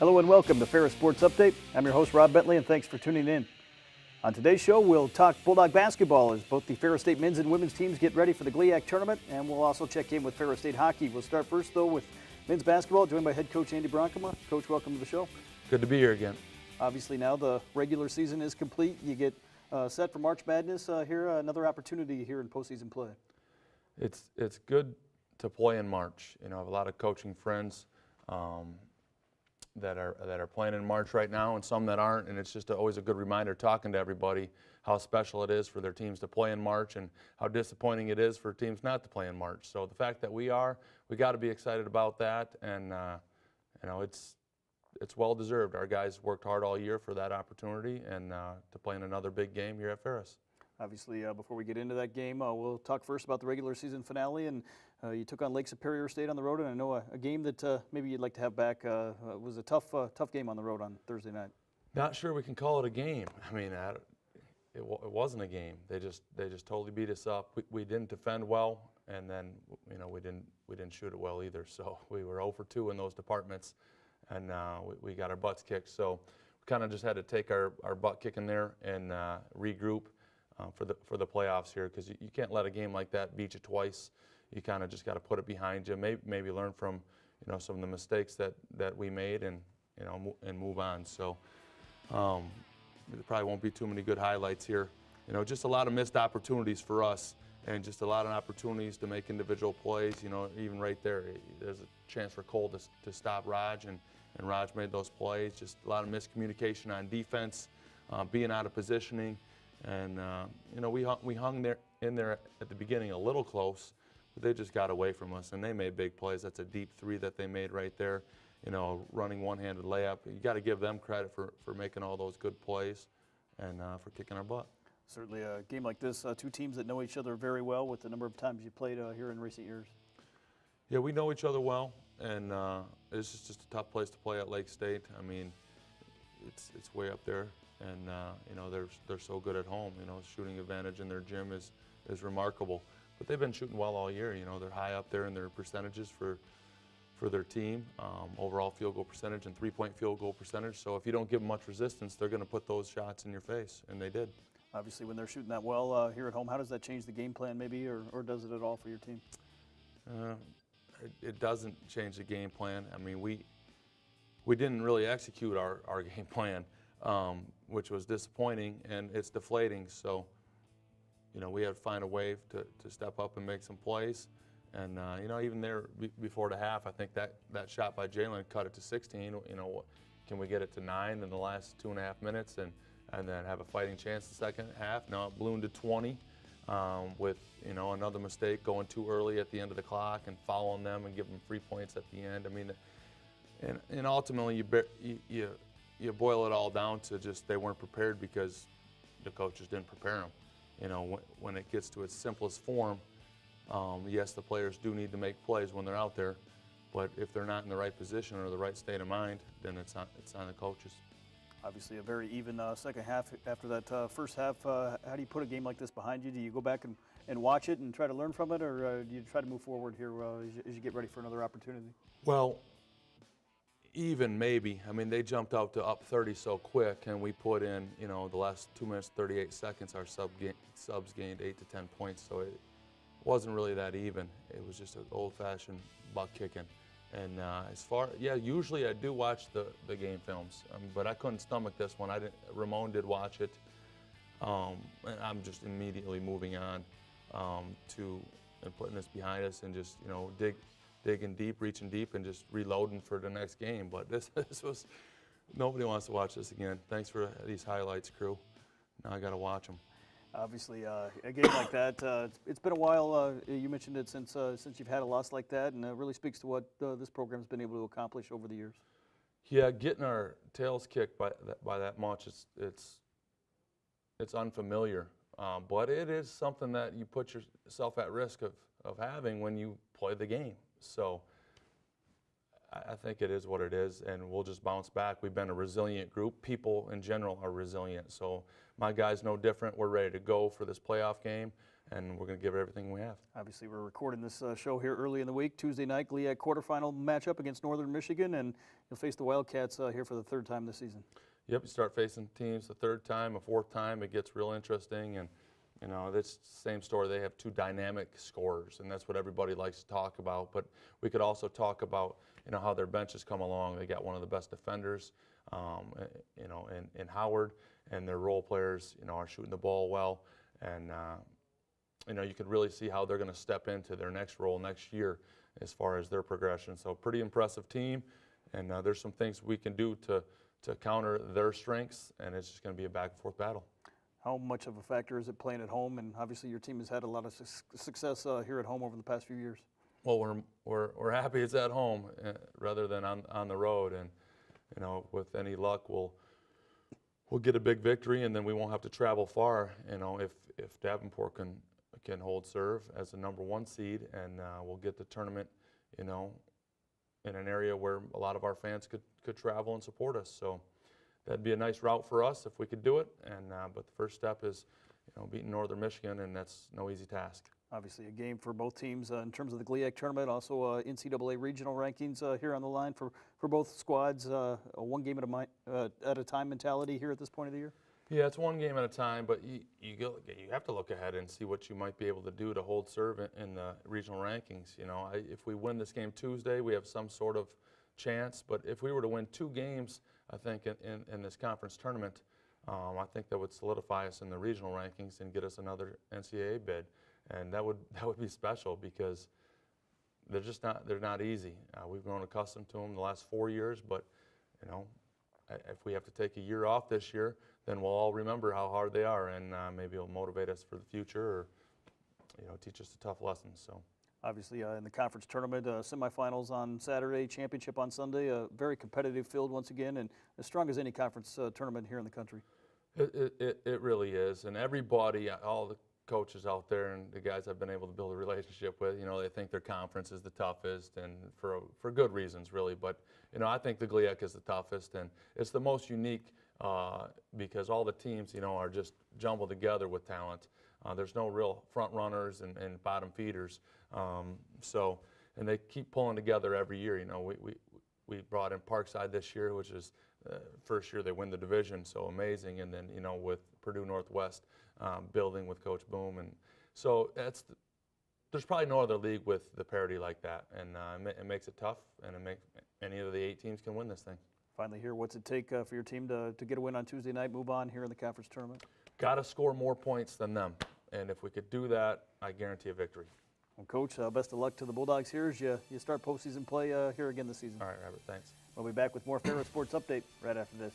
Hello and welcome to Ferris Sports Update. I'm your host, Rob Bentley, and thanks for tuning in. On today's show, we'll talk Bulldog basketball as both the Ferris State men's and women's teams get ready for the GLIAC Tournament, and we'll also check in with Ferris State hockey. We'll start first, though, with men's basketball, joined by head coach Andy Bronkema. Coach, welcome to the show. Good to be here again. Obviously, now the regular season is complete. You get set for March Madness here, another opportunity here in postseason play. It's good to play in March. You know, I have a lot of coaching friends that are playing in March right now, and some that aren't. And it's just always a good reminder, talking to everybody, how special it is for their teams to play in March, and how disappointing it is for teams not to play in March. So the fact that we got to be excited about that, and you know, it's well deserved. Our guys worked hard all year for that opportunity, and to play in another big game here at Ferris. Obviously, before we get into that game, we'll talk first about the regular season finale. And you took on Lake Superior State on the road, and I know a game that maybe you'd like to have back was a tough game on the road on Thursday night. Not sure we can call it a game. I mean, it wasn't a game. They just totally beat us up. We didn't defend well, and then we didn't shoot it well either. So we were 0 for 2 in those departments, and we got our butts kicked. So we kind of just had to take our butt kicking there and regroup. For the playoffs here, because you can't let a game like that beat you twice. You kind of just got to put it behind you. Maybe learn from some of the mistakes that we made, and and move on. So there probably won't be too many good highlights here. Just a lot of missed opportunities for us, and just a lot of opportunities to make individual plays. Even right there's a chance for Cole to stop Raj, and Raj made those plays. Just a lot of miscommunication on defense, being out of positioning. And we hung there at the beginning a little close, but they just got away from us, and they made big plays. That's a deep three that they made right there. Running one-handed layup. You got to give them credit for making all those good plays, and for kicking our butt. Certainly, a game like this, two teams that know each other very well with the number of times you played here in recent years. Yeah, we know each other well, and it's just a tough place to play at Lake State. I mean, it's way up there. And they're so good at home. Shooting advantage in their gym is remarkable. But they've been shooting well all year. They're high up there in their percentages for their team, overall field goal percentage and three-point field goal percentage. So if you don't give them much resistance, they're going to put those shots in your face, and they did. Obviously, when they're shooting that well here at home, how does that change the game plan, maybe, or does it at all for your team? It doesn't change the game plan. I mean, we didn't really execute our game plan. Which was disappointing, and it's deflating. So, we had to find a way to step up and make some plays. And, even there before the half, I think that shot by Jalen cut it to 16. Can we get it to 9 in the last 2.5 minutes and then have a fighting chance the second half? No, it ballooned to 20 with, another mistake going too early at the end of the clock and fouling them and giving them free points at the end. I mean, and ultimately you boil it all down to just they weren't prepared because the coaches didn't prepare them. When it gets to its simplest form, yes, the players do need to make plays when they're out there, but if they're not in the right position or the right state of mind, then it's on the coaches. Obviously, a very even second half after that first half. How do you put a game like this behind you? Do you go back and watch it and try to learn from it, or do you try to move forward here as you get ready for another opportunity? Well, even maybe. I mean, they jumped out to up 30 so quick, and we put in, the last 2 minutes, 38 seconds, our subs gained 8 to 10 points, so it wasn't really that even. It was just an old-fashioned butt kicking. And usually I do watch the game films, but I couldn't stomach this one. Ramon did watch it, and I'm just immediately moving on and putting this behind us and just, digging deep, reaching deep, and just reloading for the next game. But this was, nobody wants to watch this again. Thanks for these highlights, crew. Now I got to watch them. Obviously, a game like that, it's been a while. You mentioned it since you've had a loss like that, and it really speaks to what this program's been able to accomplish over the years. Yeah, getting our tails kicked by that much, it's unfamiliar, but it is something that you put yourself at risk of having when you play the game. So I think it is what it is, and we'll just bounce back. We've been a resilient group. People in general are resilient. So my guys no different. We're ready to go for this playoff game, and we're going to give it everything we have. Obviously, we're recording this show here early in the week, Tuesday night, GLIAC quarterfinal matchup against Northern Michigan, and you'll face the Wildcats here for the third time this season. Yep, you start facing teams the third time, a fourth time, it gets real interesting, and you know, this same story, they have two dynamic scorers, and that's what everybody likes to talk about. But we could also talk about, you know, how their bench has come along. They got one of the best defenders, you know, in Howard, and their role players, you know, are shooting the ball well. And, you know, you could really see how they're going to step into their next role next year as far as their progression. So pretty impressive team, and there's some things we can do to counter their strengths, and it's just going to be a back-and-forth battle. How much of a factor is it playing at home? And obviously your team has had a lot of success here at home over the past few years. Well, we're happy it's at home rather than on the road, and you know, with any luck, we'll get a big victory, and then we won't have to travel far. You know, if Davenport can hold serve as the #1 seed, and we'll get the tournament, you know, in an area where a lot of our fans could travel and support us. So that'd be a nice route for us if we could do it. And but the first step is, you know, beating Northern Michigan, and that's no easy task. Obviously a game for both teams in terms of the GLIAC tournament, also NCAA regional rankings here on the line for both squads. A one game at a time mentality here at this point of the year. Yeah, it's one game at a time, but you have to look ahead and see what you might be able to do to hold serve in the regional rankings. You know, if we win this game Tuesday, we have some sort of chance. But if we were to win 2 games, I think in this conference tournament, I think that would solidify us in the regional rankings and get us another NCAA bid, and that would be special because they're not easy. We've grown accustomed to them the last 4 years, but you know, if we have to take a year off this year, then we'll all remember how hard they are, and maybe it'll motivate us for the future, or you know, teach us the tough lessons. So. Obviously, in the conference tournament, semifinals on Saturday, championship on Sunday, a very competitive field once again, and as strong as any conference tournament here in the country. It really is, and everybody, all the coaches out there and the guys I've been able to build a relationship with, you know, they think their conference is the toughest, and for good reasons, really. But you know, I think the GLIAC is the toughest, and it's the most unique because all the teams, you know, are just jumbled together with talent. There's no real front runners and bottom feeders. So, and they keep pulling together every year. You know, we brought in Parkside this year, which is first year they win the division, so amazing. And then, you know, with Purdue Northwest building with Coach Boom, and so there's probably no other league with the parity like that, and it makes it tough, and any of the 8 teams can win this thing. Finally, here, what's it take for your team to get a win on Tuesday night, move on here in the conference tournament? Got to score more points than them, and if we could do that, I guarantee a victory. Well, Coach, best of luck to the Bulldogs here as you start postseason play here again this season. All right, Robert, thanks. We'll be back with more Ferris Sports Update right after this.